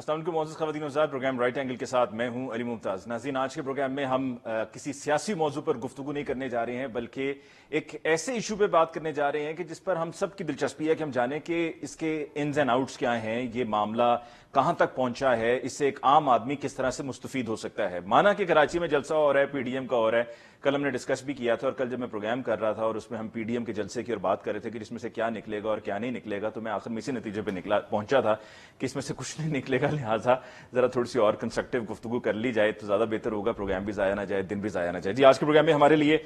السلام علیکم معزز خواتین و حضرات، پروگرام رائٹ اینگل کے ساتھ میں ہوں علی ممتاز۔ ناظرین، آج کے پروگرام میں ہم کسی سیاسی موضوع پر گفتگو نہیں کرنے جا رہے ہیں، بلکہ ایک ایسے ایشو پہ بات کرنے جا رہے ہیں کہ جس پر ہم سب کی دلچسپی ہے کہ ہم جانیں کہ اس کے انز اینڈ آؤٹس کیا ہیں، یہ معاملہ کہاں تک پہنچا ہے، اس سے ایک عام آدمی کس طرح سے مستفید ہو سکتا ہے۔ مانا کہ کراچی میں جلسہ ہو رہا ہے، پی ڈی ایم کا ہو رہا ہے، کل ہم نے ڈسکس بھی کیا تھا، اور کل جب میں پروگرام کر رہا تھا اور اس میں ہم پی ڈی ایم کے جلسے کی اور بات کر رہے تھے کہ اس میں سے کیا نکلے گا اور کیا نہیں نکلے گا، تو میں آخر میں اسی نتیجے پہ پہنچا تھا کہ اس میں سے کچھ نہیں نکلے گا، لہٰذا ذرا تھوڑی سی اور کنسٹرکٹیو گفتگو کر لی جائے تو زیادہ بہتر ہوگا، پروگرام بھی ضائع نہ جائے، دن بھی ضائع نہ جائے۔ جی، آج کے پروگرام میں ہمارے لیے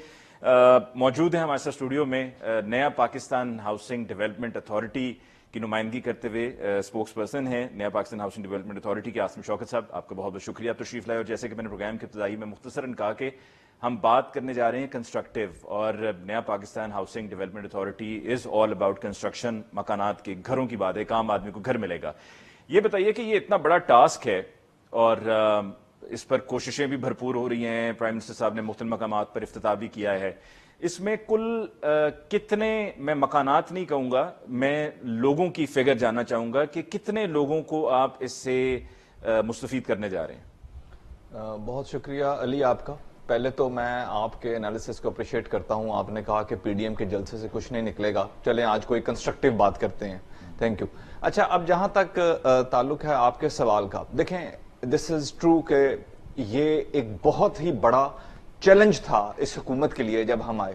موجود ہیں ہمارے ساتھ اسٹوڈیو میں نیا پاکستان ہاؤسنگ ڈیولپمنٹ اتھارٹی کی نمائندگی کرتے ہوئے اسپوکس پرسن ہیں نیا پاکستان ہاؤسنگ ڈیولپمنٹ اتھارٹی کے عاصم شوکت صاحب، آپ کا بہت بہت شکریہ آپ تشریف لائے۔ اور جیسے کہ میں نے پروگرام کے ابتدائی میں مختصراً کہا کہ ہم بات کرنے جا رہے ہیں کنسٹرکٹیو، اور نیا Pakistan housing development authority is all about construction, مکانات کے گھروں کی بات ہے، ایک عام آدمی کو گھر ملے گا۔ یہ بتائیے کہ یہ اتنا بڑا ٹاسک ہے اور اس پر کوششیں بھی بھرپور ہو رہی ہیں، پرائم منسٹر صاحب نے مختلف مقامات پر افتتاح بھی کیا ہے، اس میں کل کتنے، میں مکانات نہیں کہوں گا، میں لوگوں کی فگر جاننا چاہوں گا کہ کتنے لوگوں کو آپ اس سے مستفید کرنے جا رہے ہیں؟ بہت شکریہ علی آپ کا۔ پہلے تو میں آپ کے انالیسس کو اپریشیٹ کرتا ہوں، آپ نے کہا کہ پی ڈی ایم کے جلسے سے کچھ نہیں نکلے گا، چلیں آج کوئی کنسٹرکٹیو بات کرتے ہیں، تھینک یو۔ اچھا، اب جہاں تک تعلق ہے آپ کے سوال کا، دیکھیں دس از ٹرو کہ یہ ایک بہت ہی بڑا چیلنج تھا اس حکومت کے لیے جب ہم آئے،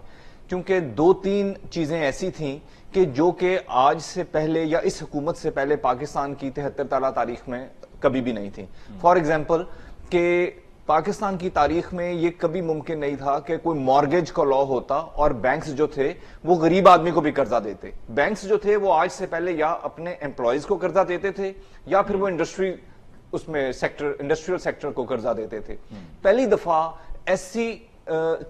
کیونکہ دو تین چیزیں ایسی تھیں کہ جو کہ آج سے پہلے یا اس حکومت سے پہلے پاکستان کی 73 سالہ تاریخ میں کبھی بھی نہیں تھیں۔ فار ایگزامپل کہ پاکستان کی تاریخ میں یہ کبھی ممکن نہیں تھا کہ کوئی مارگیج کا لا ہوتا اور بینکس جو تھے وہ غریب آدمی کو بھی قرضہ دیتے۔ بینکس جو تھے وہ آج سے پہلے یا اپنے امپلائیز کو قرضہ دیتے تھے یا پھر وہ انڈسٹریل سیکٹر کو قرضہ دیتے تھے۔ پہلی دفعہ ایسی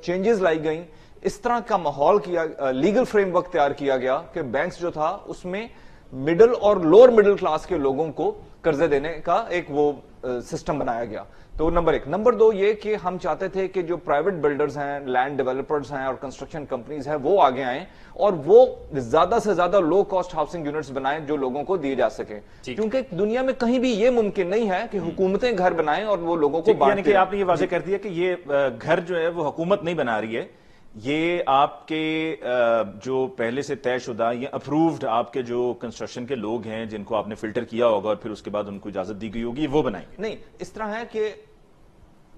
چینجز لائی گئیں، اس طرح کا ماحول کیا، لیگل فریم ورک تیار کیا گیا کہ بینکس جو تھا اس میں مڈل اور لوور مڈل کلاس کے لوگوں کو قرضے دینے کا ایک وہ سسٹم بنایا گیا۔ تو نمبر ایک۔ نمبر دو یہ کہ ہم چاہتے تھے کہ جو پرائیویٹ بلڈرز ہیں، لینڈ ڈیولپرز ہیں اور کنسٹرکشن کمپنیز ہیں وہ آگے آئیں اور وہ زیادہ سے زیادہ لو کاسٹ ہاؤسنگ یونٹس بنائیں جو لوگوں کو دیے جا سکیں، کیونکہ دنیا میں کہیں بھی یہ ممکن نہیں ہے کہ حکومتیں گھر بنائیں اور وہ لوگوں کو بانٹیں۔ یعنی کہ آپ نے یہ واضح کر دیا کہ یہ گھر جو ہے وہ حکومت نہیں بنا رہی ہے، یہ آپ کے جو پہلے سے طے شدہ یا اپرووڈ آپ کے جو کنسٹرکشن کے لوگ ہیں جن کو آپ نے فلٹر کیا ہوگا اور پھر اس کے بعد ان کو اجازت دی گئی ہوگی، وہ بنائیں گے؟ نہیں، اس طرح ہے کہ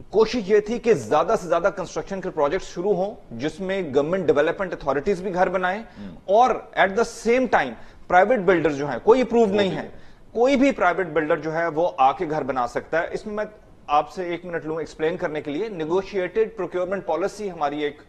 کوشش یہ تھی کہ زیادہ سے زیادہ کنسٹرکشن کے پروجیکٹ شروع ہوں جس میں گورنمنٹ ڈیولپمنٹ اتھارٹیز بھی گھر بنائیں، اور at the same time private builder جو ہیں، کوئی اپروو نہیں ہے، کوئی بھی پرائیویٹ بلڈر جو ہے وہ آ کے گھر بنا سکتا ہے۔ اس میں آپ سے ایک منٹ لوں ایکسپلین کرنے کے لیے۔ نیگوشیٹڈ پروکیورمنٹ پالیسی ہماری ایک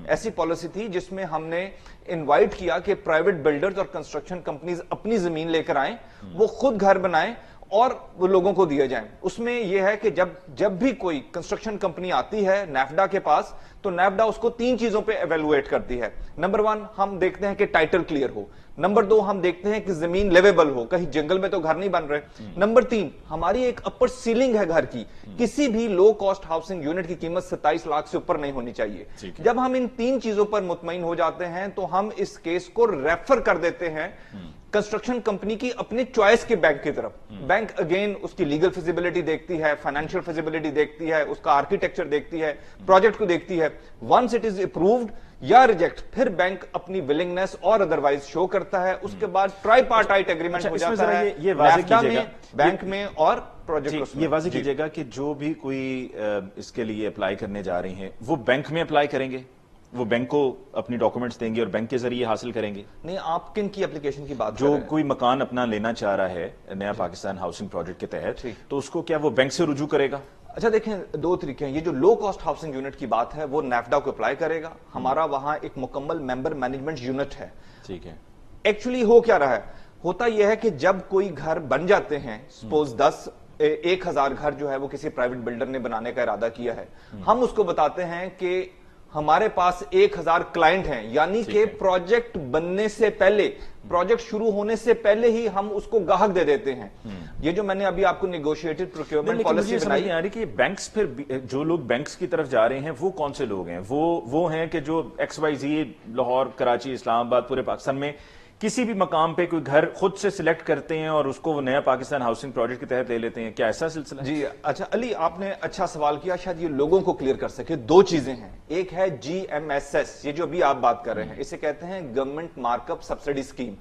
ایسی پالیسی تھی جس میں ہم نے انوائٹ کیا کہ پرائیویٹ بلڈرز اور کنسٹرکشن کمپنیز اپنی زمین لے کر آئیں، وہ خود گھر بنائیں اور وہ لوگوں کو دیے جائیں۔ اس میں یہ ہے کہ جب بھی کوئی کنسٹرکشن کمپنی آتی ہے نیفڈا کے پاس تو نیفڈا اس کو تین چیزوں پہ ایویلویٹ کرتی ہے۔ نمبر ون، ہم دیکھتے ہیں کہ ٹائٹل کلیئر ہو۔ نمبر دو، ہم دیکھتے ہیں کہ زمین لیویبل ہو، کہیں جنگل میں تو گھر نہیں بن رہے۔ نمبر تین، ہماری ایک اپر سیلنگ ہے گھر کی، کسی بھی لو کاسٹ ہاؤسنگ یونٹ کی قیمت 27 لاکھ سے اوپر نہیں ہونی چاہیے۔ جب ہم ان تین چیزوں پر مطمئن ہو جاتے ہیں تو ہم اس کیس کو ریفر کر دیتے ہیں کنسٹرکشن کمپنی کی اپنے چوائس کے بینک کی طرف۔ بینک اگین اس کی لیگل فیزیبلٹی دیکھتی ہے، فائنینشیل فیزیبلٹی دیکھتی ہے، اس کا آرکیٹیکچر دیکھتی ہے، پروجیکٹ کو دیکھتی ہے۔ ونس اٹ از اپرووڈ یا ریجیکٹ، پھر بینک اپنی ولنگنس اور ادروائز شو کرتا ہے، اس کے بعد ٹرائی پارٹائٹ ایگریمنٹ ہو جاتا ہے نیفڈا میں، بینک میں اور پروجیکٹ۔ یہ واضح کیجئے گا کہ جو بھی کوئی اس کے لیے اپلائی کرنے جا رہے ہیں وہ بینک میں اپلائی کریں گے، وہ بینک کو اپنی ڈاکومنٹس دیں گے اور بینک کے ذریعے حاصل کریں گے؟ نہیں، آپ کن کی اپلیکیشن کی بات؟ جو کوئی مکان اپنا لینا چاہ رہا ہے نیا پاکستان ہاؤسنگ پروجیکٹ کے تحت، تو اس کو کیا وہ بینک سے رجوع کرے گا؟ اچھا دیکھیں، دو طریقے ہیں۔ یہ جو لو کاسٹ ہاؤسنگ یونٹ کی بات ہے وہ نیفڈا کو اپلائی کرے گا، ہمارا وہاں ایک مکمل ممبر مینجمنٹ یونٹ ہے۔ ٹھیک ہے۔ ایکچولی ہو کیا رہا ہے، ہوتا یہ ہے کہ جب کوئی گھر بن جاتے ہیں، سپوز 10,000 گھر جو ہے وہ کسی پرائیویٹ بلڈر نے بنانے کا ارادہ کیا ہے، ہم اس کو بتاتے ہیں کہ ہمارے پاس 1000 کلائنٹ ہیں، یعنی کہ پروجیکٹ بننے سے پہلے، پروجیکٹ شروع ہونے سے پہلے ہی ہم اس کو گاہک دے دیتے ہیں۔ یہ جو میں نے ابھی آپ کو نیگوشیٹڈ پروکیورمنٹ پالیسی بنائی ہے، کہ بینکس، پھر جو لوگ بینکس کی طرف جا رہے ہیں وہ کون سے لوگ ہیں؟ وہ ہیں کہ جو XYZ لاہور، کراچی، اسلام آباد، پورے پاکستان میں किसी भी मकाम पे कोई घर खुद से सिलेक्ट करते हैं और उसको वो नया पाकिस्तान हाउसिंग प्रोजेक्ट के तहत ले लेते हैं, क्या ऐसा सिलसिला है? जी अच्छा अली, आपने अच्छा सवाल किया, शायद ये लोगों को क्लियर कर सके। दो चीजें हैं, एक है GMSS, ये जो अभी आप बात कर रहे हैं, इसे कहते हैं गवर्नमेंट मार्कअप सब्सिडी स्कीम।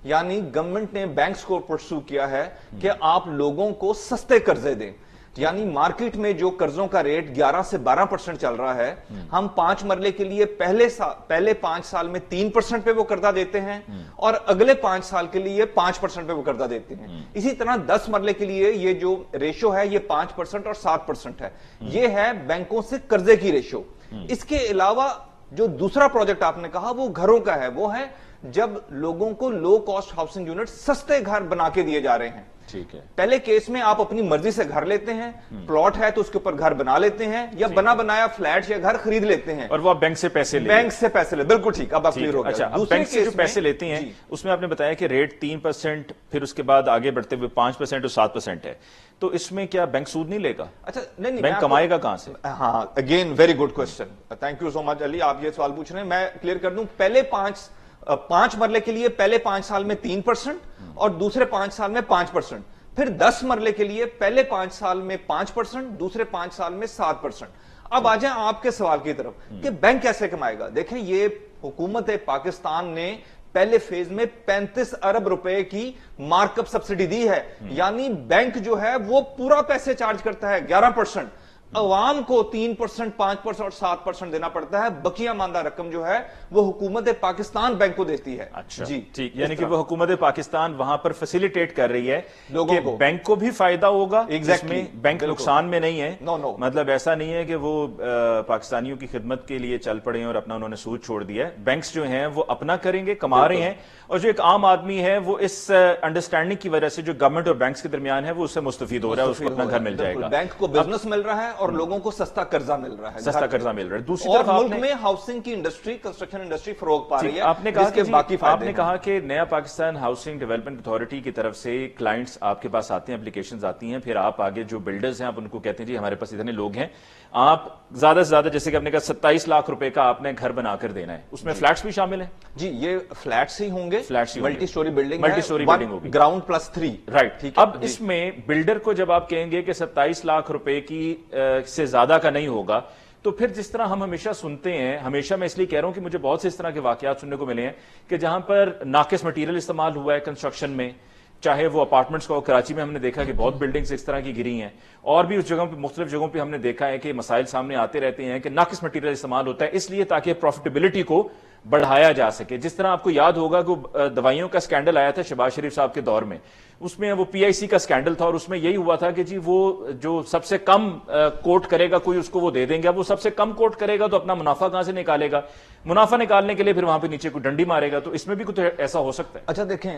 यानी गवर्नमेंट ने बैंक्स को परस्यू किया है कि आप लोगों को सस्ते कर्जे दें। यानी मार्केट में जो कर्जों का रेट 11 से 12% चल रहा है, हम 5 मरले के लिए पहले 5 साल में 3% पे वो कर्जा देते हैं और अगले 5 साल के लिए 5% पे वो कर्जा देते हैं। इसी तरह 10 मरले के लिए ये जो रेशो है ये 5% और 7% है। ये है बैंकों से कर्जे की रेशो। इसके अलावा जो दूसरा प्रोजेक्ट आपने कहा वो घरों का है, वो है जब लोगों को लो कॉस्ट हाउसिंग यूनिट सस्ते घर बना के दिए जा रहे हैं। ठीक है। पहले केस में आप अपनी मर्जी से घर लेते हैं, प्लॉट है तो उसके ऊपर घर बना लेते हैं, या बना बनाया फ्लैट या घर खरीद लेते हैं और वो आप बैंक से पैसे ले, बैंक से पैसे ले, बिल्कुल ठीक, अब आप क्लियर हो गया। अच्छा, अब बैंक से जो पैसे लेते हैं उसमें आपने बताया कि रेट 3%, फिर उसके बाद आगे बढ़ते हुए 5% और 7% है, तो इसमें क्या बैंक सूद नहीं लेगा? अच्छा नहीं, बैंक कमाएगा कहां से? हाँ, again very good question, thank you so much Ali, आप ये सवाल पूछ रहे हैं, मैं क्लियर कर दूं। पहले 5 मरले के लिए पहले 5 साल में 3% और दूसरे 5 साल में 5%, फिर 10 मरले के लिए पहले 5 साल में 5%, दूसरे 5 साल में 7%। अब आ जाए आपके सवाल की तरफ कि बैंक कैसे कमाएगा। देखें, ये हुकूमत पाकिस्तान ने पहले फेज में 35 अरब रुपए की मार्कअप सब्सिडी दी है। यानी बैंक जो है वो पूरा पैसे चार्ज करता है 11%, अवाम को 3%, 5% और 7% देना पड़ता है। बकिया मानदा रकम जो है वो हुकूमत पाकिस्तान बैंक को देती है। अच्छा जी ठीक, यानी कि वो हुकूमत पाकिस्तान वहां पर फैसिलिटेट कर रही है लोगों को, बैंक को भी फायदा होगा, Exactly, इसमें बैंक नुकसान में नहीं है। नो। मतलब ऐसा नहीं है कि वो पाकिस्तानियों की खिदमत के लिए चल पड़े हैं और अपना उन्होंने सूद छोड़ दिया है। बैंक्स जो हैं वो अपना करेंगे, कमा रहे हैं, और जो एक आम आदमी है वो इस अंडरस्टैंडिंग की वजह से जो गवर्नमेंट और बैंक्स के दरमियान है वो उससे मुस्तफीद हो रहा है, उसको अपना घर मिल जाएगा। बैंक को बिजनेस मिल रहा है और लोगों को सस्ता कर्जा मिल रहा है, सस्ता कर्जा मिल रहा है। दूसरी और तरफ मुल्क में हाउसिंग की इंडस्ट्री, कंस्ट्रक्शन इंडस्ट्री फरोग पा रही है। आपने कहा कि बाकी आपने कहा कि नया पाकिस्तान हाउसिंग डेवलपमेंट अथॉरिटी की तरफ से क्लाइंट्स आपके पास आते हैं, एप्लीकेशंस आती हैं, फिर आप आगे जो बिल्डर्स हैं आप उनको कहते हैं जी हमारे पास इतने लोग हैं, आप ज्यादा से ज्यादा, जैसे कि आपने कहा 27 लाख रुपए का आपने घर बनाकर देना है, उसमें फ्लैट्स भी शामिल हैं? जी, ये फ्लैट्स ही होंगे, फ्लैट्स ही multi storey building, multi storey building होगी, ग्राउंड +3, राइट। ठीक है। अब इसमें बिल्डर को जब आप कहेंगे कि 27 लाख रुपए की से ज्यादा का नहीं होगा, तो फिर जिस तरह हम हमेशा सुनते हैं, हमेशा मैं इसलिए कह रहा हूं कि मुझे बहुत से इस तरह के वाकयात सुनने को मिले हैं कि जहां पर नाकिस मटेरियल इस्तेमाल हुआ है कंस्ट्रक्शन में, चाहे वो अपार्टमेंट्स का, कराची में हमने देखा कि बहुत बिल्डिंग्स इस तरह की गिरी हैं, और भी उस जगह पे मुख्तलिफ जगहों पे हमने देखा है कि मसाइल सामने आते रहते हैं कि नाकिस मटेरियल इस्तेमाल होता है, इसलिए ताकि प्रॉफिटेबिलिटी को बढ़ाया जा सके। जिस तरह आपको याद होगा कि दवाइयों का स्कैंडल आया था शहबाज शरीफ साहब के दौर में, उसमें वो PIC का स्कैंडल था और उसमें यही हुआ था कि जी वो जो सबसे कम कोट करेगा कोई उसको वो दे देंगे। अब वो सबसे कम कोट करेगा तो अपना मुनाफा कहां से निकालेगा? मुनाफा निकालने के लिए फिर वहां पे नीचे कोई डंडी मारेगा, तो इसमें भी कुछ ऐसा हो सकता है। अच्छा देखें,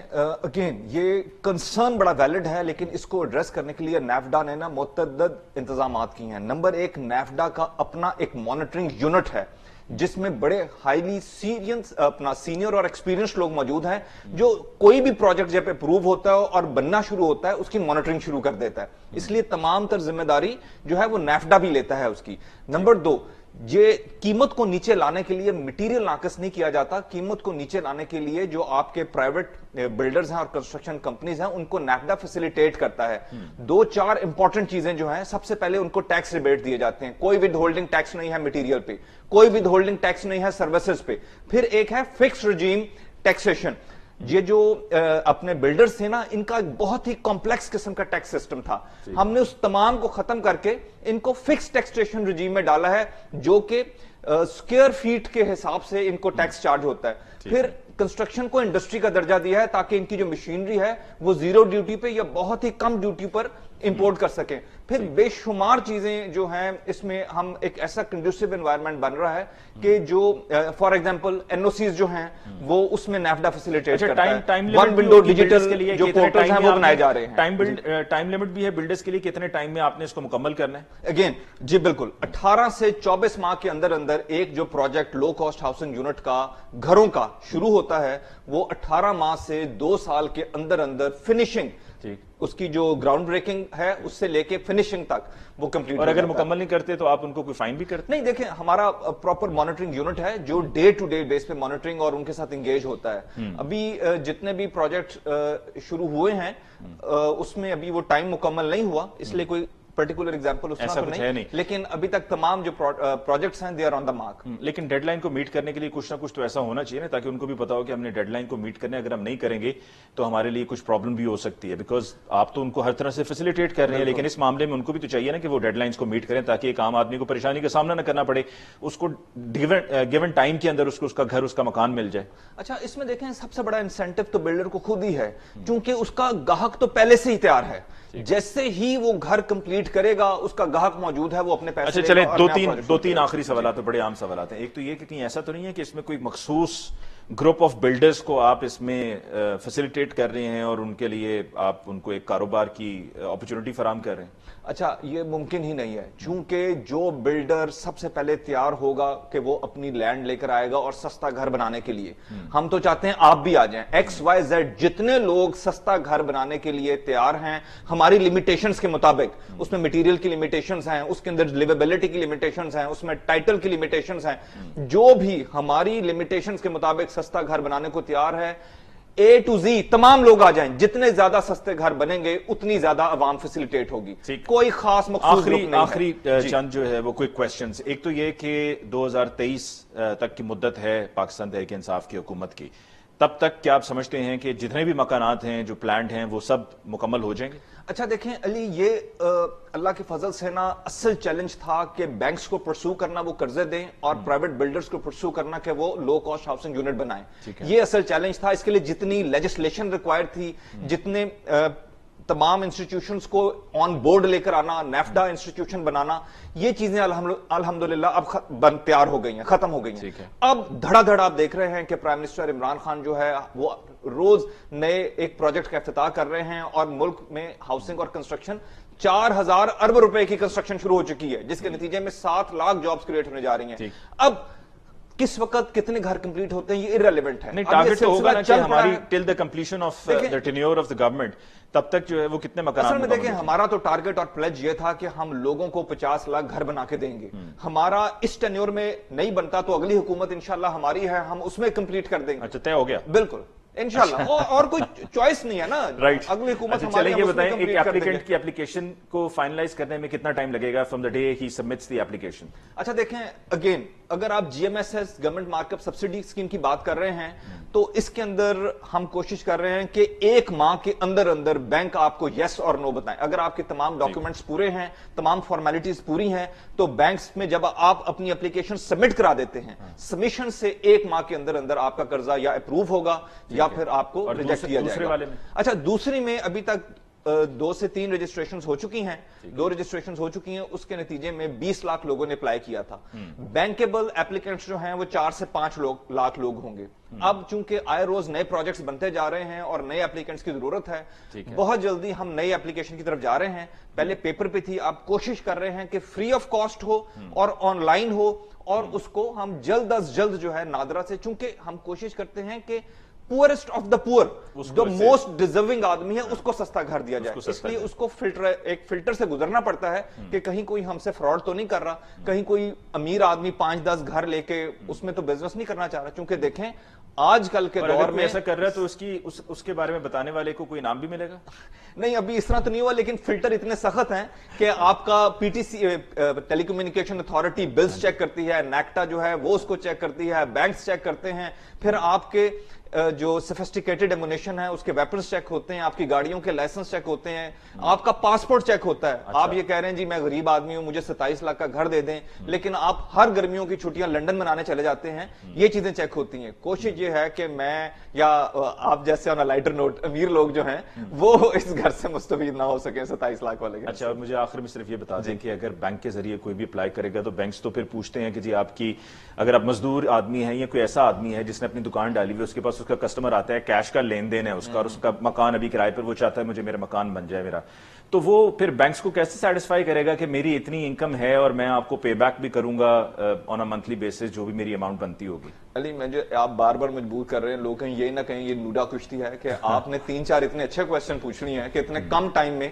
अगेन ये कंसर्न बड़ा वैलिड है, लेकिन इसको एड्रेस करने के लिए नैफडा ने ना मुतअद्दिद इंतजाम किए हैं। नंबर 1, नैफडा का अपना एक मॉनिटरिंग यूनिट है जिसमें बड़े हाईली सीनियर और एक्सपीरियंस लोग मौजूद हैं, जो कोई भी प्रोजेक्ट जब अप्रूव होता है और बनना शुरू होता है उसकी मॉनिटरिंग शुरू कर देता है। इसलिए तमाम तर जिम्मेदारी जो है वो नैफडा भी लेता है उसकी। नंबर 2, ये कीमत को नीचे लाने के लिए मटेरियल नाकस नहीं किया जाता। कीमत को नीचे लाने के लिए जो आपके प्राइवेट बिल्डर्स हैं और कंस्ट्रक्शन कंपनीज हैं उनको नैफडा फैसिलिटेट करता है। 2-4 इंपॉर्टेंट चीजें जो हैं, सबसे पहले उनको टैक्स रिबेट दिए जाते हैं, कोई विद होल्डिंग टैक्स नहीं है मटेरियल पे, कोई विद होल्डिंग टैक्स नहीं है सर्विसेज पे। फिर एक है फिक्स रिजीम टैक्सेशन। ये जो अपने बिल्डर्स थे ना, इनका बहुत ही कॉम्प्लेक्स किस्म का टैक्स सिस्टम था, हमने उस तमाम को खत्म करके इनको फिक्स टैक्सेशन रिजीम में डाला है, जो कि स्क्वायर फीट के हिसाब से इनको टैक्स चार्ज होता है। फिर कंस्ट्रक्शन को इंडस्ट्री का दर्जा दिया है ताकि इनकी जो मशीनरी है वो 0 ड्यूटी पे या बहुत ही कम ड्यूटी पर इंपोर्ट कर सकें। फिर बेशुमार चीजें जो हैं, इसमें हम एक ऐसा कंड्यूसिव एनवायरनमेंट बन रहा है कि जो फॉर एग्जांपल NOCs जो हैं वो उसमें नैफडा फैसिलिटेट करता है। वन विंडो डिजिटल के लिए जो पोर्टल्स हैं वो बनाए जा रहे हैं। टाइम लिमिट भी है बिल्डर्स के लिए, कितने टाइम में आपने इसको मुकम्मल करना है? अगेन जी बिल्कुल, 18 से 24 माह के अंदर अंदर एक जो project low cost housing unit का घरों का शुरू होता ہوتا ہے وہ 18 ماہ سے 2 سال کے اندر اندر فنیشنگ اس کی جو گراؤنڈ بریکنگ ہے اس سے لے کے فنیشنگ تک وہ کمپلیٹ. اور اگر مکمل نہیں کرتے تو آپ ان کو کوئی فائن بھی کرتے؟ نہیں، دیکھیں ہمارا پراپر مانیٹرنگ یونٹ ہے جو ڈے ٹو ڈے بیس پہ مانیٹرنگ اور ان کے ساتھ انگیج ہوتا ہے. ابھی جتنے بھی پروجیکٹ شروع ہوئے ہیں اس میں ابھی وہ ٹائم مکمل نہیں ہوا، اس لیے کوئی پرٹیکولر ایگزامپل اس طرح تو نہیں، لیکن ابھی تک تمام جو پروجیکٹس ہیں they are on the mark. لیکن ڈیڈ لائن کو میٹ کرنے کے لیے کچھ نہ کچھ تو ایسا ہونا چاہیے نا، تاکہ ان کو بھی پتا ہو کہ ہم نے ڈیڈ لائن کو میٹ کرنا ہے، اگر ہم نہیں کریں گے تو ہمارے لیے کچھ پرابلم بھی ہو سکتی ہے. بیکاز آپ تو ان کو ہر طرح سے فیسیلیٹیٹ کر رہے ہیں، لیکن اس معاملے میں ان کو بھی تو چاہیے نا کہ وہ ڈیڈ لائنس کو میٹ کریں، تاکہ ایک عام آدمی کو پریشانی کا سامنا نہ کرنا پڑے، اس کو گیون ٹائم کے اندر اس کا گھر، اس کا مکان مل جائے. اچھا، اس میں دیکھیں سب سے بڑا انسینٹو تو بلڈر کو خود ہی ہے، کیونکہ اس کا گاہک تو پہلے سے ہی تیار ہے. جیسے ہی وہ گھر کمپلیٹ کرے گا اس کا گاہک موجود ہے، وہ اپنے پیسے. اچھا چلے دو تین آخری سوالات، بڑے عام سوالات ہیں. ایک تو یہ کہ کہیں ایسا تو نہیں ہے کہ اس میں کوئی مخصوص گروپ آف بلڈرز کو آپ اس میں فیسیلیٹیٹ کر رہے ہیں اور ان کے لیے آپ ان کو ایک کاروبار کی اپرچونٹی فراہم کر رہے ہیں؟ اچھا، یہ ممکن ہی نہیں ہے، چونکہ جو بلڈر سب سے پہلے تیار ہوگا کہ وہ اپنی لینڈ لے کر آئے گا اور سستا گھر بنانے کے لیے، ہم تو چاہتے ہیں آپ بھی آ جائیں. ایکس وائی زیڈ جتنے لوگ سستا گھر بنانے کے لیے تیار ہیں ہماری لمیٹیشنز کے مطابق، اس میں مٹیریل کی لمیٹیشنز ہیں، اس کے اندر لیویبلٹی کی لمیٹیشنز ہیں، اس میں ٹائٹل کی لمیٹیشنز ہیں، جو بھی ہماری لمیٹیشنز کے مطابق سستا گھر بنانے کو تیار ہے، اے ٹو زی تمام لوگ آ جائیں. جتنے زیادہ سستے گھر بنیں گے اتنی زیادہ عوام فیسیلیٹیٹ ہوگی. کوئی خاص مخصوص آخری چند جو ہے وہ کوئک کویسچنز. ایک تو یہ کہ 2023 تک کی مدت ہے پاکستان تحریک انصاف کی حکومت کی، تب تک کیا آپ سمجھتے ہیں کہ جتنے بھی مکانات ہیں جو پلانڈ ہیں وہ سب مکمل ہو جائیں گے؟ اچھا دیکھیں علی، یہ اللہ کے فضل سے نا اصل چیلنج تھا کہ بینکس کو پرسو کرنا وہ قرضے دیں اور پرائیویٹ بلڈرز کو پرسو کرنا کہ وہ لو کاسٹ ہاؤسنگ یونٹ بنائیں. یہ اصل چیلنج تھا. اس کے لیے جتنی لیجسلیشن ریکوائر تھی، جتنے تمام انسٹیٹیوشنز کو آن بورڈ لے کر آنا، نیفڈا انسٹیٹیوشن بنانا، یہ چیزیں الحمدللہ اب تیار ہو گئی ہیں، ختم ہو گئی ہیں. اب دھڑا دھڑ آپ دیکھ رہے ہیں کہ پرائم منسٹر عمران خان جو ہے وہ روز نئے ایک پروجیکٹ کا افتتاح کر رہے ہیں، اور ملک میں ہاؤسنگ اور کنسٹرکشن 4000 ارب روپے کی کنسٹرکشن شروع ہو چکی ہے، جس کے نتیجے میں 7 لاکھ جابز کریٹ ہونے جا رہی ہیں. اب کس وقت کتنے گھر کمپلیٹ ہوتے ہیں یہ ارریلیونٹ ہے. نہیں، ٹارگٹ تو ہوگا نا کہ ہماری till the completion of the tenure of the government, تب تک جو ہے وہ کتنے مکانات. اصل میں دیکھیں ہمارا تو ٹارگٹ اور پلیج یہ تھا کہ ہم لوگوں کو 50 لاکھ گھر بنا کے دیں گے. ہمارا اس ٹینیور میں نہیں بنتا تو اگلی حکومت انشاءاللہ ہماری ہے، ہم اس میں کمپلیٹ کر دیں گے. اچھا، طے ہو گیا؟ بالکل انشاءاللہ. اور کوئی چوائس نہیں ہے نا. اگلی حکومت ہماری. یہ بتائیں ایک ایپلیکینٹ کی اپلیکیشن کو فائنلائز کرنے میں کتنا ٹائم لگے گا from the day he submits the application? اچھا دیکھیں، اگین اگر آپ G M S S government mark up subsidy scheme کی بات کر رہے ہیں تو اس کے اندر ہم کوشش کر رہے ہیں کہ 1 ماہ کے اندر اندر بینک آپ کو یس اور نو بتائیں. اگر آپ کے تمام ڈاکیومنٹس پورے ہیں، تمام فارمیلٹیز پوری ہیں، تو بینکس میں جب آپ اپنی اپلیکیشن سبمٹ کرا دیتے ہیں، سبمیشن سے 1 ماہ کے اندر اندر آپ کا قرضہ یا اپروو ہوگا یا پھر آپ کو ریجیکٹ کیا جائے گا. اچھا، دوسری میں ابھی تک 2 سے 3 رجسٹریشنز ہو چکی ہیں، 2 رجسٹریشنز ہو چکی ہیں. اس کے نتیجے میں 20 لاکھ لوگوں نے اپلائی کیا تھا. بینکیبل اپلیکینٹس جو ہیں وہ 4 سے 5 لاکھ لوگ ہوں گے. اب چونکہ آئے روز نئے پروجیکٹس بنتے جا رہے ہیں اور نئے اپلیکینٹس کی ضرورت ہے، بہت جلدی ہم نئی اپلیکیشن کی طرف جا رہے ہیں. پہلے پیپر پہ تھی، اب کوشش کر رہے ہیں کہ فری آف کاسٹ ہو اور آن لائن ہو، اور اس کو ہم جلد از جلد جو ہے نادرا سے، چونکہ ہم کوشش کرتے ہیں کہ پورسٹ آف دا پور، جو موسٹ ڈیزرونگ آدمی ہے، اس کو سستا گھر دیا جائے. اس لیے اس کو ایک فلٹر سے گزرنا پڑتا ہے کہ کہیں کوئی ہم سے فراڈ تو نہیں کر رہا، کہیں کوئی امیر آدمی 5-10 گھر لے کے اس میں تو بزنس نہیں کرنا چاہ رہا. چونکہ دیکھیں آج کل کے دور میں ایسا کر رہا ہے تو اس کے بارے میں بتانے والے کو کوئی انعام بھی ملے گا؟ نہیں، ابھی اس طرح تو نہیں ہوا، لیکن فلٹر اتنے سخت ہیں کہ آپ کا پی ٹی سی ٹیلی کمیونیکیشن اتھارٹی بلز چیک کرتی ہے، نیکٹا جو ہے وہ اس کو چیک کرتی ہے، بینکس چیک کرتے ہیں، پھر آپ کے جو سفسٹیکیٹڈ ایمونیشن ہے اس کے ویپنز چیک ہوتے ہیں، آپ کی گاڑیوں کے لائسنس چیک ہوتے ہیں، آپ کا پاسپورٹ چیک ہوتا ہے. آپ یہ کہہ رہے ہیں جی میں غریب آدمی ہوں، مجھے 27 لاکھ کا گھر دے دیں، لیکن آپ ہر گرمیوں کی چھٹیاں لنڈن منانے چلے جاتے ہیں، یہ چیزیں چیک ہوتی ہیں. کوشش یہ ہے کہ میں یا آپ جیسے آن لائٹر نوٹ امیر لوگ جو ہیں وہ اس گھر سے مستفید نہ ہو سکیں 27 لاکھ والے. اچھا، اور مجھے آخر میں صرف یہ بتا دیں کہ اگر بینک کے ذریعے کوئی بھی اپلائی کرے گا تو بینکس تو پھر پوچھتے ہیں کہ جی آپ کی، اگر آپ مزدور آدمی ہیں یا کوئی ایسا آدمی ہے جس نے اپنی دکان ڈالی ہوئی، اس کے پاس पास उसका कस्टमर आता है, कैश का लेन देन है उसका, और उसका मकान अभी किराए पर, वो चाहता है मुझे मेरा मकान बन जाए मेरा, तो वो फिर बैंक्स को कैसे सेटिस्फाई करेगा कि मेरी इतनी इनकम है और मैं आपको पे बैक भी करूंगा ऑन अ मंथली बेसिस जो भी मेरी अमाउंट बनती होगी? अली, मुझे आप बार बार मजबूर कर रहे हैं, लोग कहीं ये ना कहीं ये नूडा कुश्ती है कि आपने 3-4 इतने अच्छे क्वेश्चन पूछनी है कि इतने कम टाइम में।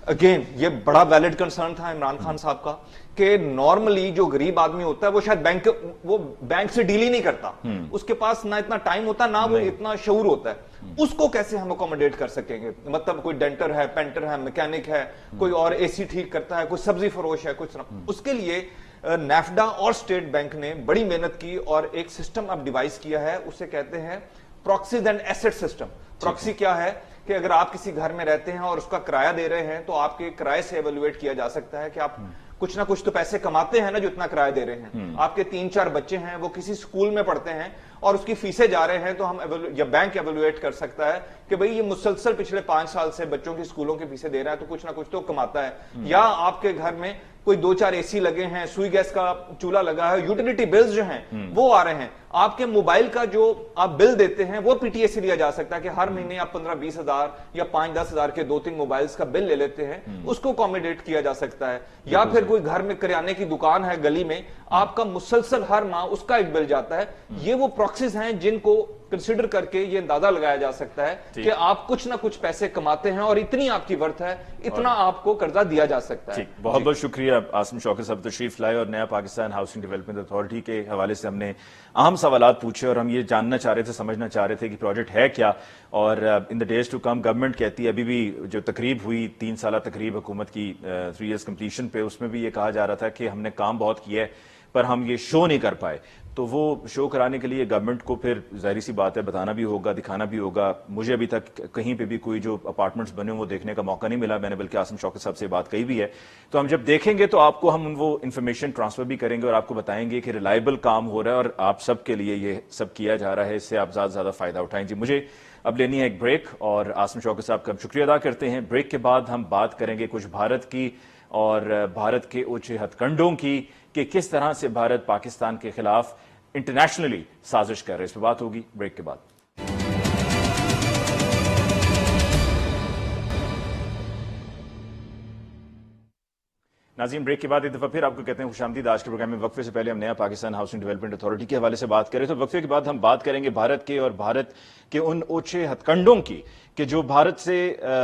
अगेन ये बड़ा वैलिड कंसर्न था इमरान खान साहब का कि नॉर्मली जो गरीब आदमी होता है वो शायद बैंक से डील ही नहीं करता, उसके पास ना इतना टाइम होता ना वो इतना शऊर होता है, उसको कैसे हम अकोमोडेट कर सकेंगे? मतलब कोई डेंटर है, पेंटर है, मैकेनिक है, कोई और एसी ठीक करता है, कोई सब्जी फरोश है, कुछ उसके लिए नैफडा और स्टेट बैंक ने बड़ी मेहनत की और एक सिस्टम अब डिवाइस किया है, उसे कहते हैं proxies and asset system. Proxy क्या है कि अगर आप किसी घर में रहते हैं और उसका किराया दे रहे हैं तो आपके किराए से एवेल्युएट किया जा सकता है कि आप कुछ ना कुछ तो पैसे कमाते हैं ना जो इतना किराया दे रहे हैं। आपके 3-4 बच्चे हैं, वो किसी स्कूल में पढ़ते हैं और उसकी फीसें जा रहे हैं, तो हम या बैंक एवेल्युएट कर सकता है कि भाई ये मुसलसल पिछले 5 साल से बच्चों की स्कूलों की फीसें दे रहा है, तो कुछ ना कुछ तो कमाता है। या आपके घर में कोई 2-4 एसी लगे हैं, सुई गैस का चूल्हा लगा है, यूटिलिटी बिल्स जो हैं वो आ रहे हैं, आपके मोबाइल का जो आप बिल देते हैं वो पीटीए से लिया जा सकता है कि हर महीने आप 15-20 हजार या 5-10 हजार के 2-3 मोबाइल्स का बिल ले लेते हैं, उसको अकोमोडेट किया जा सकता है। या फिर कोई घर में किराने की दुकान है गली में, आपका मुसलसल हर माह उसका एक बिल जाता है। ये वो प्रॉक्सीज हैं जिनको कंसिडर करके ये अंदाजा लगाया जा सकता है कि आप कुछ ना कुछ पैसे कमाते हैं और इतनी आपकी वर्थ है, इतना आपको कर्जा दिया जा सकता है। बहुत बहुत शुक्रिया आसिम शौकत साहब तशरीफ लाए, और नया पाकिस्तान हाउसिंग डेवलपमेंट अथॉरिटी के हवाले से हमने अहम सवालात पूछे और हम ये जानना चाह रहे थे, समझना चाह रहे थे कि प्रोजेक्ट है क्या, और in the days to come government कहती है, अभी भी जो तकरीब हुई 3 साल तकरीब हुकूमत की 3 इयर्स कंप्लीशन पे, उसमें भी ये कहा जा रहा था कि हमने काम बहुत किया है पर हम ये शो नहीं कर पाए। तो वो शो कराने के लिए गवर्नमेंट को फिर जाहिर सी बात है बताना भी होगा, दिखाना भी होगा। मुझे अभी तक कहीं पे भी कोई जो अपार्टमेंट्स बने वो देखने का मौका नहीं मिला, मैंने बल्कि आसिम शौकत साहब से बात कही भी है। तो हम जब देखेंगे तो आपको हम वो इन्फॉर्मेशन ट्रांसफर भी करेंगे और आपको बताएंगे कि रिलायबल काम हो रहा है और आप सब के लिए ये सब किया जा रहा है, इससे आप ज्यादा से ज्यादा फायदा उठाएं। जी, मुझे अब लेनी है एक ब्रेक और आसिम शौकत साहब का शुक्रिया अदा करते हैं। ब्रेक के बाद हम बात करेंगे कुछ भारत की और भारत के ऊंचे हथकंडों की, कि किस तरह से भारत पाकिस्तान के खिलाफ इंटरनेशनली साजिश कर रहे हैं। इस पर बात होगी ब्रेक के बाद। नाज़रीन, ब्रेक के बाद एक दफा फिर आपको कहते हैं खुशामदीद। आज के प्रोग्राम में वक्फे से पहले हम नया पाकिस्तान हाउसिंग डेवलपमेंट अथॉरिटी के हवाले से बात करें, तो वक्फे के बाद हम बात करेंगे भारत के और भारत के उन ऊंचे हथकंडों की कि जो भारत से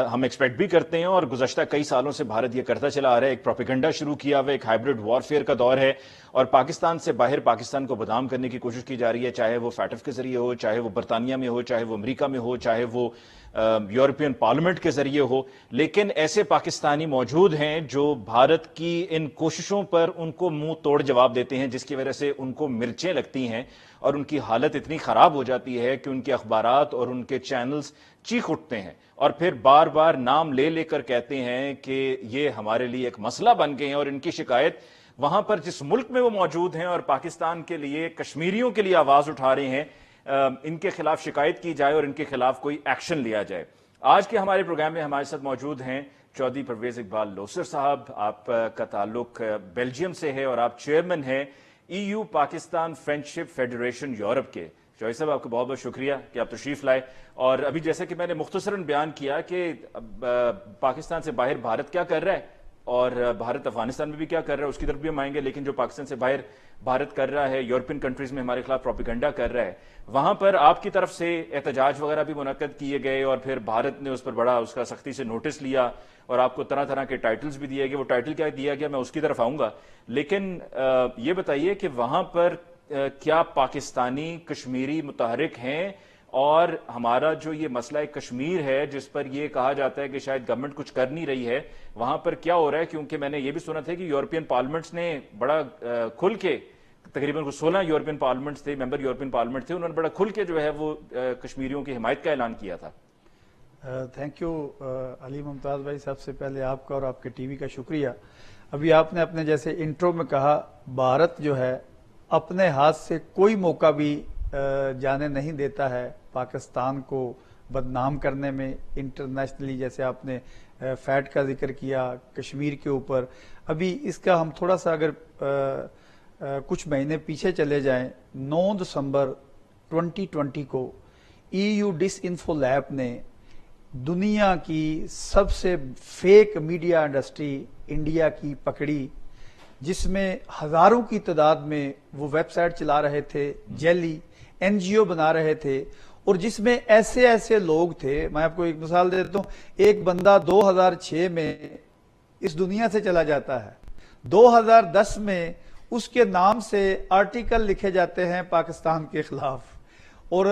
हम एक्सपेक्ट भी करते हैं और गुज़श्ता कई सालों से भारत ये करता चला आ रहा है। एक प्रोपेगेंडा शुरू किया हुआ, एक हाइब्रिड वॉरफेयर का दौर है और पाकिस्तान से बाहर पाकिस्तान को बदनाम करने की कोशिश की जा रही है, चाहे वो फैटफ के जरिए हो, चाहे वो बरतानिया में हो, चाहे वो अमेरिका में हो, चाहे वो यूरोपियन पार्लियामेंट के जरिए हो। लेकिन ऐसे पाकिस्तानी मौजूद हैं जो भारत की इन कोशिशों पर उनको मुंह तोड़ जवाब देते हैं, जिसकी वजह से उनको मिर्चें लगती हैं और उनकी हालत इतनी खराब हो जाती है कि उनके अखबारात और उनके चैनल्स चीख उठते हैं और फिर बार बार नाम ले लेकर कहते हैं कि ये हमारे लिए एक मसला बन गए हैं। और इनकी शिकायत वहां पर जिस मुल्क में वो मौजूद हैं और पाकिस्तान के लिए, कश्मीरियों के लिए आवाज उठा रहे हैं, इनके खिलाफ शिकायत की जाए और इनके खिलाफ कोई एक्शन लिया जाए। आज के हमारे प्रोग्राम में हमारे साथ मौजूद हैं चौधरी परवेज इकबाल लोसर साहब। आपका ताल्लुक बेल्जियम से है और आप चेयरमैन हैं EU Pakistan friendship federation Europe के। चौधरी साहब, आपका बहुत बहुत शुक्रिया कि आप तशरीफ लाए। और अभी जैसे कि मैंने मुख्तसरन बयान किया कि पाकिस्तान से बाहर भारत क्या कर रहा है और भारत अफगानिस्तान में भी क्या कर रहा है, उसकी तरफ भी हम आएंगे। लेकिन जो पाकिस्तान से बाहर भारत कर रहा है, यूरोपियन कंट्रीज में हमारे खिलाफ प्रोपेगेंडा कर रहा है, वहां पर आपकी तरफ से एहतजाज वगैरह भी मुनक्कद किए गए और फिर भारत ने उस पर बड़ा उसका सख्ती से नोटिस लिया और आपको तरह तरह के टाइटल्स भी दिए गए। वो टाइटल क्या दिया गया मैं उसकी तरफ आऊंगा, लेकिन ये बताइए कि वहां पर क्या पाकिस्तानी कश्मीरी मुतहरिक हैं और हमारा जो ये मसला कश्मीर है जिस पर ये कहा जाता है कि शायद गवर्नमेंट कुछ कर नहीं रही है, वहां पर क्या हो रहा है? क्योंकि मैंने ये भी सुना था कि यूरोपियन पार्लियामेंट्स ने बड़ा खुल के, तकरीबन 16 यूरोपियन पार्लियामेंट्स थे, मेंबर यूरोपियन पार्लियामेंट थे, उन्होंने बड़ा खुल के जो है वो कश्मीरियों की हिमायत का ऐलान किया था। थैंक यू अली मुमताज भाई, सबसे पहले आपका और आपके टीवी का शुक्रिया। अभी आपने अपने जैसे इंट्रो में कहा, भारत जो है अपने हाथ से कोई मौका भी जाने नहीं देता है पाकिस्तान को बदनाम करने में इंटरनेशनली। जैसे आपने फैट का जिक्र किया कश्मीर के ऊपर, अभी इसका हम थोड़ा सा अगर कुछ महीने पीछे चले जाएं, 9 दिसंबर 2020 को EU डिस इन्फो लैब ने दुनिया की सबसे फेक मीडिया इंडस्ट्री इंडिया की पकड़ी, जिसमें हजारों की तादाद में वो वेबसाइट चला रहे थे, जेली NGO बना रहे थे, और जिसमें ऐसे ऐसे लोग थे। मैं आपको एक मिसाल दे देता हूं, एक बंदा 2006 में इस दुनिया से चला जाता है, 2010 में उसके नाम से आर्टिकल लिखे जाते हैं पाकिस्तान के खिलाफ, और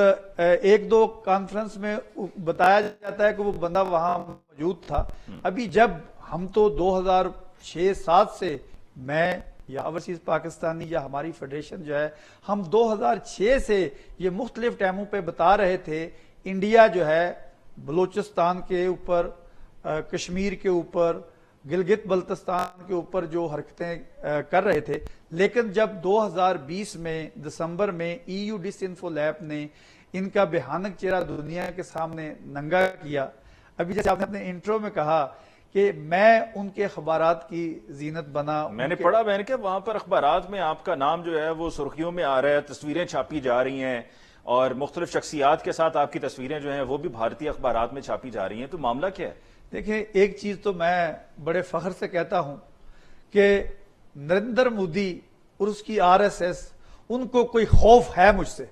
एक दो कॉन्फ्रेंस में बताया जाता है कि वो बंदा वहां मौजूद था। अभी जब हम तो 2006-07 से, मैं या ओवरसीज पाकिस्तानी या हमारी फेडरेशन जो है, हम 2006 से ये मुख्तलिफ टाइमों पे बता रहे थे, इंडिया जो है बलूचिस्तान के ऊपर, कश्मीर के ऊपर, गिलगित बल्तिस्तान के ऊपर जो हरकतें कर रहे थे। लेकिन जब 2020 में दिसंबर में EU डिस इन्फो लैब ने इनका भयानक चेहरा दुनिया के सामने नंगा किया, अभी जैसे आपने अपने इंट्रो में कहा कि मैं उनके अखबारात की जीनत बना, मैंने पढ़ा, मैंने कहा वहां पर अखबारात में आपका नाम जो है वो सुर्खियों में आ रहा है, तस्वीरें छापी जा रही हैं, और मुख्तलिफ शख्सियात के साथ आपकी तस्वीरें जो हैं वो भी भारतीय अखबारात में छापी जा रही हैं। तो मामला क्या है? देखिए, एक चीज तो मैं बड़े फख्र से कहता हूं कि नरेंद्र मोदी और उसकी RSS, उनको कोई खौफ है मुझसे।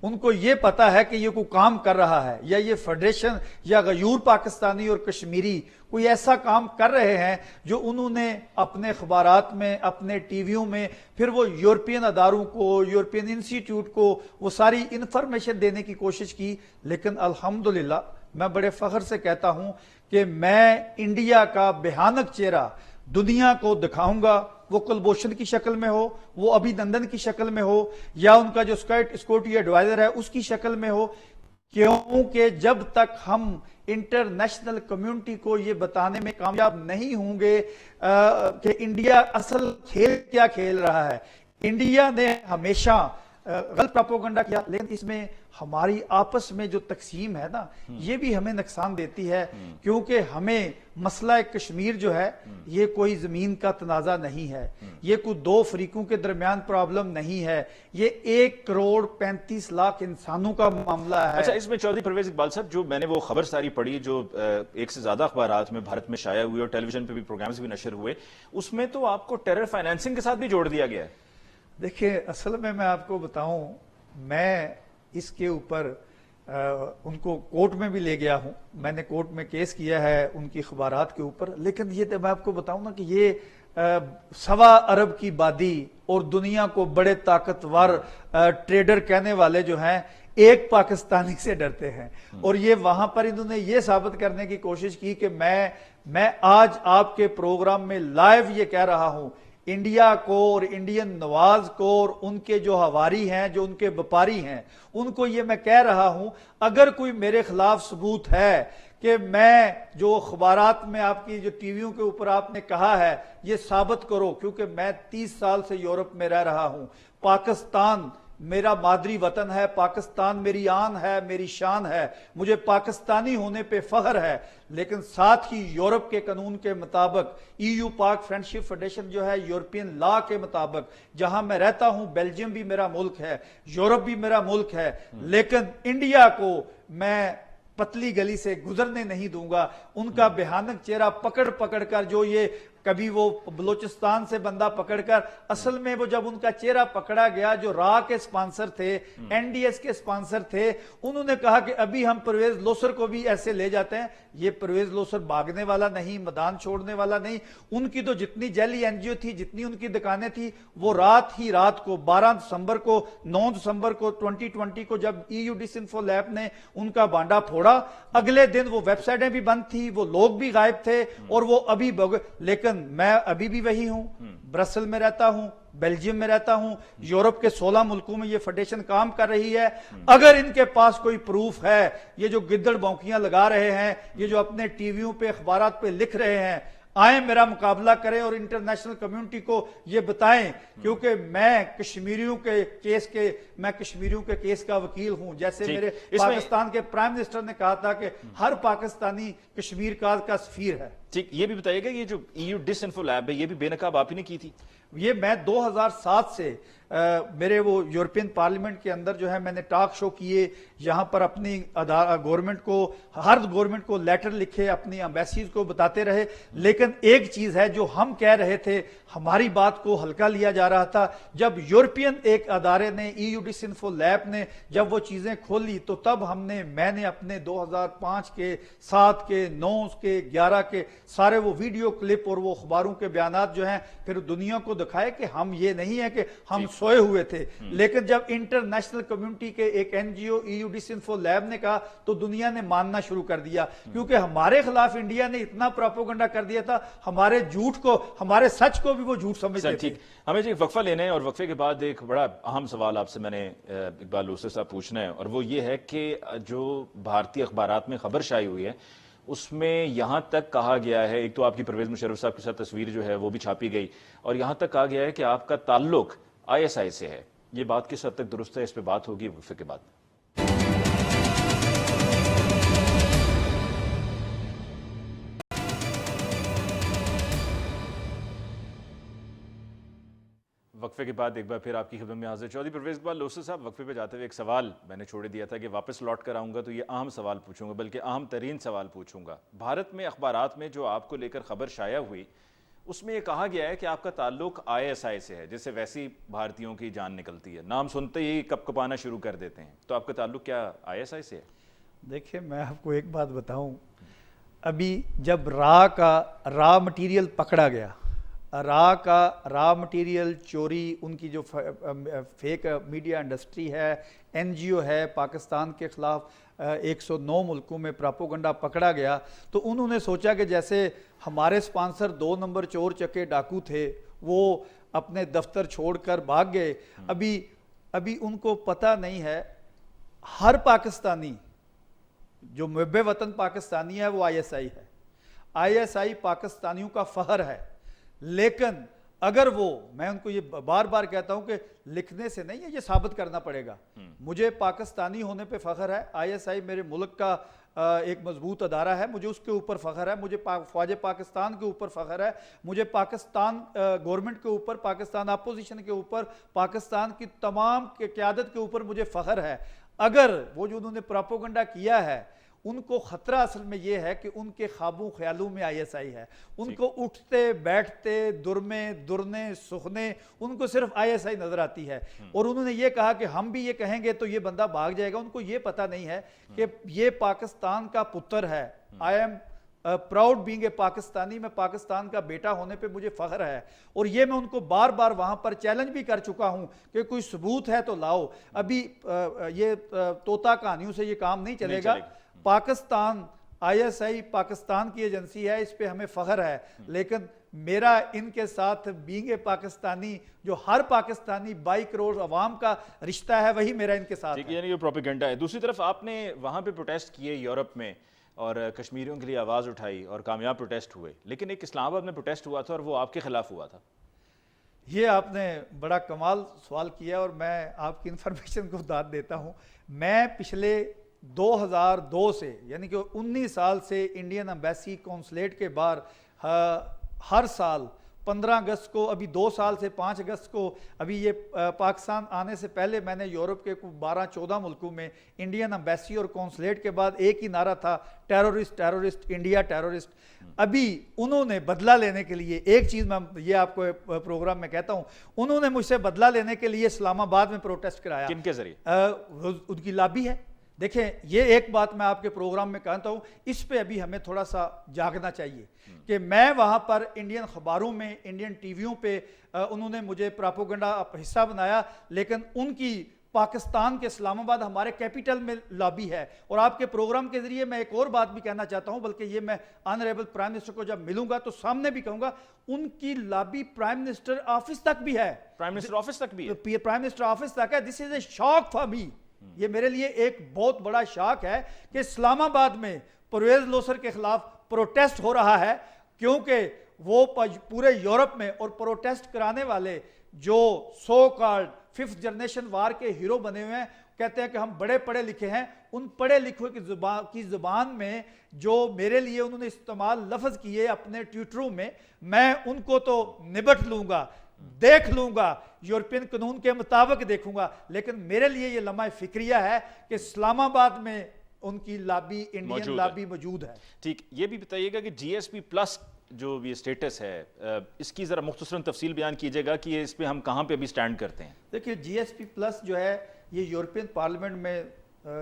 उनको ये पता है कि ये कोई काम कर रहा है, या ये फेडरेशन या गयूर पाकिस्तानी और कश्मीरी कोई ऐसा काम कर रहे हैं जो उन्होंने अपने अखबारात में, अपने टीवियों में, फिर वो यूरोपियन अदारों को, यूरोपियन इंस्टीट्यूट को वो सारी इंफॉर्मेशन देने की कोशिश की। लेकिन अल्हम्दुलिल्लाह मैं बड़े फख्र से कहता हूं कि मैं इंडिया का भयानक चेहरा दुनिया को दिखाऊंगा, वो कुलभूषण की शक्ल में हो, वो अभिनंदन की शक्ल में हो, या उनका जो सिक्योरिटी एडवाइजर है उसकी शक्ल में हो। क्योंकि जब तक हम इंटरनेशनल कम्युनिटी को ये बताने में कामयाब नहीं होंगे कि इंडिया असल खेल क्या खेल रहा है। इंडिया ने हमेशा गलत प्रोपेगेंडा किया, लेकिन इसमें हमारी आपस में जो तकसीम है ना, ये भी हमें नुकसान देती है, क्योंकि हमें मसला कश्मीर जो है ये कोई जमीन का तनाजा नहीं है, ये कोई दो फरीकों के दरमियान प्रॉब्लम नहीं है, ये 1,35,00,000 इंसानों का मामला है। अच्छा, इसमें चौधरी परवेज इकबाल साहब, जो मैंने वो खबर सारी पढ़ी जो एक से ज्यादा अखबारात में भारत में शाया हुई और टेलीविजन पे भी प्रोग्राम्स भी नशर हुए, उसमें तो आपको टेरर फाइनेंसिंग के साथ भी जोड़ दिया गया है। देखिए, असल में मैं आपको बताऊं, मैं इसके ऊपर उनको कोर्ट में भी ले गया हूं, मैंने कोर्ट में केस किया है उनकी अखबारात के ऊपर। लेकिन ये तो मैं आपको बताऊं ना कि ये 1.25 अरब की आबादी और दुनिया को बड़े ताकतवर ट्रेडर कहने वाले जो हैं, एक पाकिस्तानी से डरते हैं। और ये वहां पर इन्होंने ये साबित करने की कोशिश की कि मैं आज आपके प्रोग्राम में लाइव ये कह रहा हूं, इंडिया को और इंडियन नवाज को और उनके जो हवारी हैं, जो उनके व्यापारी हैं, उनको ये मैं कह रहा हूं, अगर कोई मेरे खिलाफ सबूत है कि मैं जो अखबारात में, आपकी जो टीवियों के ऊपर आपने कहा है, ये साबित करो। क्योंकि मैं 30 साल से यूरोप में रह रहा हूं, पाकिस्तान मेरा मादरी वतन है, पाकिस्तान मेरी आन है, मेरी शान है, मुझे पाकिस्तानी होने पे फख्र है। लेकिन साथ ही यूरोप के कानून के मुताबिक, EU पाक फ्रेंडशिप फेडरेशन जो है, यूरोपियन लॉ के मुताबिक, जहां मैं रहता हूं, बेल्जियम भी मेरा मुल्क है, यूरोप भी मेरा मुल्क है, लेकिन इंडिया को मैं पतली गली से गुजरने नहीं दूंगा। उनका भयानक चेहरा पकड़ पकड़ कर, जो ये कभी वो बलूचिस्तान से बंदा पकड़कर, असल में वो जब उनका चेहरा पकड़ा गया, जो रा के स्पॉन्सर थे, NDS के स्पॉन्सर थे, उन्होंने कहा कि अभी हम परवेज लोसर को भी ऐसे ले जाते हैं। ये परवेज लोसर भागने वाला नहीं, मैदान छोड़ने वाला नहीं। उनकी तो जितनी जैली NGO थी, जितनी उनकी दुकानें थी, वो रात ही रात को 12 दिसंबर को, 9 दिसंबर को 2020 को जब EU डिस इन्फो लैब ने उनका बांडा फोड़ा, अगले दिन वो वेबसाइटें भी बंद थी, वो लोग भी गायब थे, और वो अभी लेकिन मैं अभी भी वही हूं, ब्रसल में रहता हूं, बेल्जियम में रहता हूं, यूरोप के 16 मुल्कों में ये फेडरेशन काम कर रही है। अगर इनके पास कोई प्रूफ है, ये जो गिद्दड़ बौंकियां लगा रहे हैं, ये जो अपने टीवियों पे, अखबारात पे लिख रहे हैं, आए मेरा मुकाबला करें और इंटरनेशनल कम्युनिटी को ये बताएं। क्योंकि मैं कश्मीरियों के केस का वकील हूं। जैसे मेरे पाकिस्तान के प्राइम मिनिस्टर ने कहा था कि हर पाकिस्तानी कश्मीर का सफीर है। ٹھیک، یہ بھی بتائیے گا یہ جو EU ڈس انفو لیب ہے یہ بھی بے نقاب آپ ہی نے کی تھی؟ یہ میں 2007 سے میرے وہ یورپین پارلیمنٹ کے اندر جو ہے میں نے ٹاک شو کیے، یہاں پر اپنی گورنمنٹ کو، ہر گورنمنٹ کو لیٹر لکھے، اپنی امبیسیز کو بتاتے رہے، لیکن ایک چیز ہے جو ہم کہہ رہے تھے، ہماری بات کو ہلکا لیا جا رہا تھا۔ جب یورپین ایک ادارے نے، EU ڈس انفو لیب نے جب وہ چیزیں کھولی تو تب میں نے اپنے 2005 کے 7 کے 9 کے 11 کے سارے وہ ویڈیو کلپ اور وہ اخباروں کے بیانات جو ہیں پھر دنیا کو دکھائے کہ ہم یہ نہیں ہے کہ ہم سوئے ہوئے تھے۔ لیکن جب انٹرنیشنل کمیونٹی کے ایک NGO EU ڈس انفو لیب نے کہا تو دنیا نے ماننا شروع کر دیا، کیونکہ ہمارے خلاف انڈیا نے اتنا پروپیگنڈا کر دیا تھا، ہمارے جھوٹ کو، ہمارے سچ کو بھی وہ جھوٹ سمجھتے تھے۔ ٹھیک، ہمیں جی وقفہ لینا ہے، اور وقفے کے بعد ایک بڑا اہم سوال آپ سے میں نے اقبال لوثر صاحب پوچھنا ہے، اور وہ یہ ہے کہ جو بھارتی اخبارات میں خبر شائع ہوئی ہے اس میں یہاں تک کہا گیا ہے، ایک تو آپ کی پرویز مشرف صاحب کے ساتھ تصویر جو ہے وہ بھی چھاپی گئی، اور یہاں تک کہا گیا ہے کہ آپ کا تعلق ISI سے ہے۔ یہ بات کس حد تک درست ہے؟ اس پہ بات ہوگی وقفے کے بعد۔ وقفے کے بعد ایک بار پھر آپ کی خدمت میں حاضر چودھری پرویز اقبال لوثر صاحب۔ وقفے پہ جاتے ہوئے ایک سوال میں نے چھوڑے دیا تھا کہ واپس لوٹ کر آؤں گا تو یہ اہم سوال پوچھوں گا، بلکہ اہم ترین سوال پوچھوں گا۔ بھارت میں اخبارات میں جو آپ کو لے کر خبر شائع ہوئی اس میں یہ کہا گیا ہے کہ آپ کا تعلق ISI سے ہے، جس سے ویسی بھارتیوں کی جان نکلتی ہے، نام سنتے ہی کپ کپانا شروع کر دیتے ہیں۔ تو آپ کا تعلق کیا ISI سے ہے؟ دیکھیں میں آپ کو ایک بات بتاؤں، ابھی جب را مٹیریل پکڑا گیا، را مٹیریل چوری، ان کی جو فیک میڈیا انڈسٹری ہے، NGO ہے، پاکستان کے خلاف 109 ملکوں میں پراپوگنڈا پکڑا گیا، تو انہوں نے سوچا کہ جیسے ہمارے سپانسر 2 نمبر چور چکے ڈاکو تھے، وہ اپنے دفتر چھوڑ کر بھاگ گئے۔ ابھی ان کو پتہ نہیں ہے، ہر پاکستانی جو محب وطن پاکستانی ہے وہ ISI ہے۔ ISI پاکستانیوں کا فخر ہے، لیکن اگر میں ان کو یہ بار بار کہتا ہوں کہ لکھنے سے نہیں ہے، یہ ثابت کرنا پڑے گا۔ مجھے پاکستانی ہونے پہ فخر ہے، ISI میرے ملک کا ایک مضبوط ادارہ ہے، مجھے اس کے اوپر فخر ہے، مجھے فوج پاکستان کے اوپر فخر ہے، مجھے پاکستان گورنمنٹ کے اوپر، پاکستان اپوزیشن کے اوپر، پاکستان کی تمام قیادت کے اوپر مجھے فخر ہے۔ اگر وہ جو انہوں نے پراپوگنڈا کیا ہے، ان کو خطرہ اصل میں یہ ہے کہ ان کے خوابوں خیالوں میں ISI ہے، ان کو اٹھتے بیٹھتے درنے سخنے ان کو صرف ISI نظر آتی ہے، اور انہوں نے یہ کہا کہ ہم بھی یہ کہیں گے تو یہ بندہ بھاگ جائے گا۔ ان کو یہ پتہ نہیں ہے کہ یہ پاکستان کا پتر ہے، I am proud being a Pakistani, میں پاکستان کا بیٹا ہونے پہ مجھے فخر ہے، اور یہ میں ان کو بار بار وہاں پر چیلنج بھی کر چکا ہوں کہ کوئی ثبوت ہے تو لاؤ۔ ابھی یہ طوطا کہانیوں سے یہ کام نہیں چلے گا۔ پاکستان ISI پاکستان کی ایجنسی ہے، اس پہ ہمیں فخر ہے، لیکن میرا ان کے ساتھ بینگ اے پاکستانی، جو ہر پاکستانی 22 کروڑ عوام کا رشتہ ہے، وہی میرا ان کے ساتھ ہے۔ یعنی یہ پروپیگنڈا ہے۔ دوسری طرف آپ نے وہاں پہ پروٹیسٹ کیے یورپ میں، اور کشمیریوں کے لیے آواز اٹھائی اور کامیاب پروٹیسٹ ہوئے، لیکن ایک اسلام آباد میں پروٹیسٹ ہوا تھا اور وہ آپ کے خلاف ہوا تھا۔ یہ آپ نے بڑا کمال سوال کیا، اور میں آپ کی انفارمیشن کو داد دیتا ہوں۔ میں پچھلے 2002 سے، یعنی کہ 19 سال سے انڈین ایمبیسی کونسلیٹ کے باہر ہر سال 15 اگست کو، ابھی 2 سال سے 5 اگست کو، ابھی یہ پاکستان آنے سے پہلے میں نے یورپ کے 12-14 ملکوں میں انڈین ایمبیسی اور کونسلیٹ کے بعد ایک ہی نعرہ تھا، ٹیرورسٹ ٹیرورسٹ انڈیا ٹیرورسٹ۔ ابھی انہوں نے بدلہ لینے کے لیے ایک چیز، میں یہ آپ کو پروگرام میں کہتا ہوں، انہوں نے مجھ سے بدلہ لینے کے لیے اسلام آباد میں پروٹیسٹ کرایا۔ کن کے ذریعے؟ ان کی لابی ہے۔ دیکھیں، یہ ایک بات میں آپ کے پروگرام میں کہتا ہوں، اس پہ ابھی ہمیں تھوڑا سا جاگنا چاہیے کہ میں وہاں پر انڈین خبروں میں، انڈین ٹی ویوں پہ انہوں نے مجھے پراپوگنڈا حصہ بنایا، لیکن ان کی پاکستان کے اسلام آباد ہمارے کیپٹل میں لابی ہے۔ اور آپ کے پروگرام کے ذریعے میں ایک اور بات بھی کہنا چاہتا ہوں، بلکہ یہ میں آنریبل پرائم منسٹر کو جب ملوں گا تو سامنے بھی کہوں گا، ان کی لابی پرائم منسٹر آفس تک بھی ہے، پرائم منسٹر آفس تک بھی ہے، پرائم منسٹر آفس تک ہے۔ دس از اے شاک فار می، یہ میرے لیے ایک بہت بڑا شاک ہے کہ اسلام آباد میں پرویز لوثر کے خلاف پروٹیسٹ ہو رہا ہے، کیونکہ وہ پورے یورپ میں، اور پروٹیسٹ کرانے والے جو سو کالڈ 5th जनरेशन वार के हीरो बने हुए हैं, कहते हैं कि हम बड़े पढ़े लिखे हैं। उन पढ़े लिखों की जुबान में जो मेरे लिए उन्होंने इस्तेमाल लफ्ज किए अपने ट्विटरों में, मैं उनको तो निबट लूंगा, देख लूंगा, यूरोपियन कानून के मुताबिक देखूंगा, लेकिन मेरे लिए ये लम्हा फिक्रिया है कि इस्लामाबाद में उनकी लॉबी, इंडियन लॉबी मौजूद है। ठीक, ये भी बताइएगा कि जीएसपी प्लस जो ये स्टेटस है, इसकी जरा मुख्तसरन तफसील बयान कीजिएगा कि ये इस पे हम कहाँ पे अभी स्टैंड करते हैं। देखिए, जीएसपी प्लस जो है ये यूरोपियन पार्लियामेंट में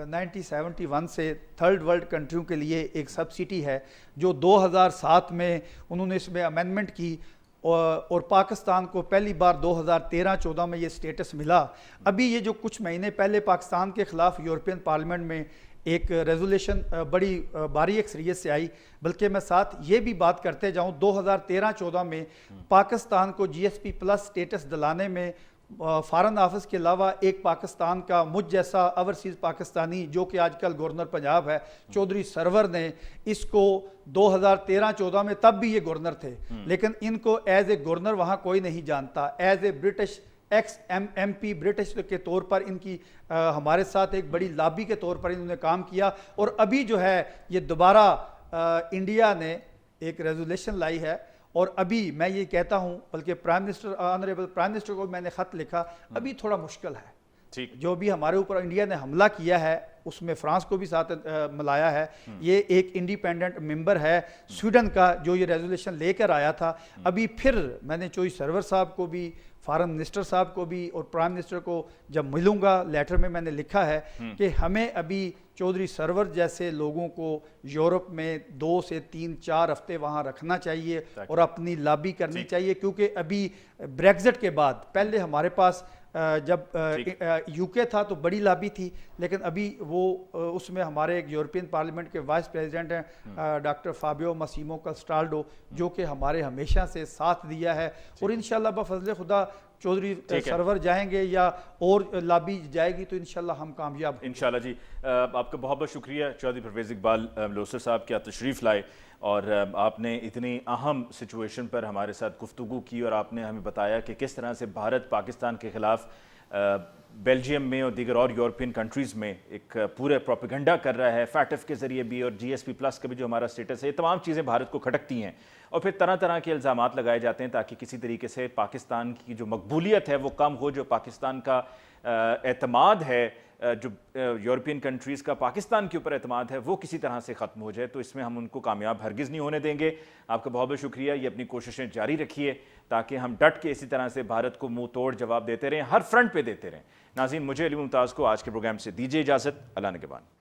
1971 से थर्ड वर्ल्ड कंट्रियों के लिए एक सब्सिडी है, जो 2007 में उन्होंने इसमें अमेंडमेंट की और पाकिस्तान को पहली बार 2013-14 में ये स्टेटस मिला। अभी ये जो कुछ महीने पहले पाकिस्तान के खिलाफ यूरोपियन पार्लियामेंट में एक रेजोल्यूशन बड़ी भारी अक्सरियत से आई, बल्कि मैं साथ ये भी बात करते जाऊं, 2013-14 में पाकिस्तान को जीएसपी प्लस स्टेटस दिलाने में फॉरेन ऑफिस के अलावा एक पाकिस्तान का मुझ जैसा ओवरसीज़ पाकिस्तानी जो कि आजकल गवर्नर पंजाब है, चौधरी सरवर ने इसको 2013-14 में, तब भी ये गवर्नर थे, लेकिन इनको एज ए गवर्नर वहाँ कोई नहीं जानता। As a British ex MP British के तौर पर इनकी हमारे साथ एक बड़ी लॉबी के तौर पर इन्होंने काम किया। और अभी जो है ये दोबारा इंडिया ने एक रेजोल्यूशन लाई है, और अभी मैं ये कहता हूं, बल्कि prime minister, honourable prime minister को मैंने खत लिखा, अभी थोड़ा मुश्किल है। ठीक, जो भी हमारे ऊपर इंडिया ने हमला किया है उसमें फ्रांस को भी साथ मिलाया है। ये एक इंडिपेंडेंट मेंबर है स्वीडन का जो ये रेजोल्यूशन लेकर आया था। अभी फिर मैंने चौधरी सरवर साहब को भी, फॉरेन मिनिस्टर साहब को भी और प्राइम मिनिस्टर को जब मिलूंगा, लेटर में मैंने लिखा है कि हमें अभी चौधरी सरवर जैसे लोगों को यूरोप में 2 से 3-4 हफ्ते वहाँ रखना चाहिए और अपनी लॉबी करनी चाहिए, क्योंकि अभी ब्रेक्जिट के बाद, पहले हमारे पास जब यूके था तो बड़ी लॉबी थी, लेकिन अभी वो उसमें हमारे एक यूरोपियन पार्लियामेंट के वाइस प्रेसिडेंट हैं डॉक्टर फाबियो मसीमो कास्टाल्डो, जो कि हमारे हमेशा से साथ दिया है। और इंशाल्लाह बफज़ल खुदा चौधरी सरवर जाएंगे या और लॉबी जाएगी तो इंशाल्लाह हम कामयाब इंशाल्लाह जी। आपका बहुत बहुत शुक्रिया चौधरी परवेज़ इकबाल लोसर साहब, क्या तशरीफ़ लाए और आपने इतनी अहम सिचुएशन पर हमारे साथ गुफ्तगू की, और आपने हमें बताया कि किस तरह से भारत पाकिस्तान के ख़िलाफ़ बेल्जियम में और दीगर और यूरोपियन कंट्रीज़ में एक पूरे प्रोपेगेंडा कर रहा है, फैटफ के ज़रिए भी और जीएसपी प्लस का भी जो हमारा स्टेटस है, ये तमाम चीज़ें भारत को खटकती हैं और फिर तरह तरह के इल्ज़ामात लगाए जाते हैं ताकि किसी तरीके से पाकिस्तान की जो मकबूलियत है वो कम हो, जो पाकिस्तान का एतमाद है, जो यूरोपियन कंट्रीज़ का पाकिस्तान के ऊपर एतमाद है, वो किसी तरह से ख़त्म हो जाए। तो इसमें हम उनको कामयाब हरगिज़ नहीं होने देंगे। आपका बहुत बहुत शुक्रिया, ये अपनी कोशिशें जारी रखिए ताकि हम डट के इसी तरह से भारत को मुंह तोड़ जवाब देते रहें, हर फ्रंट पे देते रहें। नाज़रीन, मुझे अली मुमताज़ को आज के प्रोग्राम से दीजिए इजाज़त। अल्लाह निगहबान।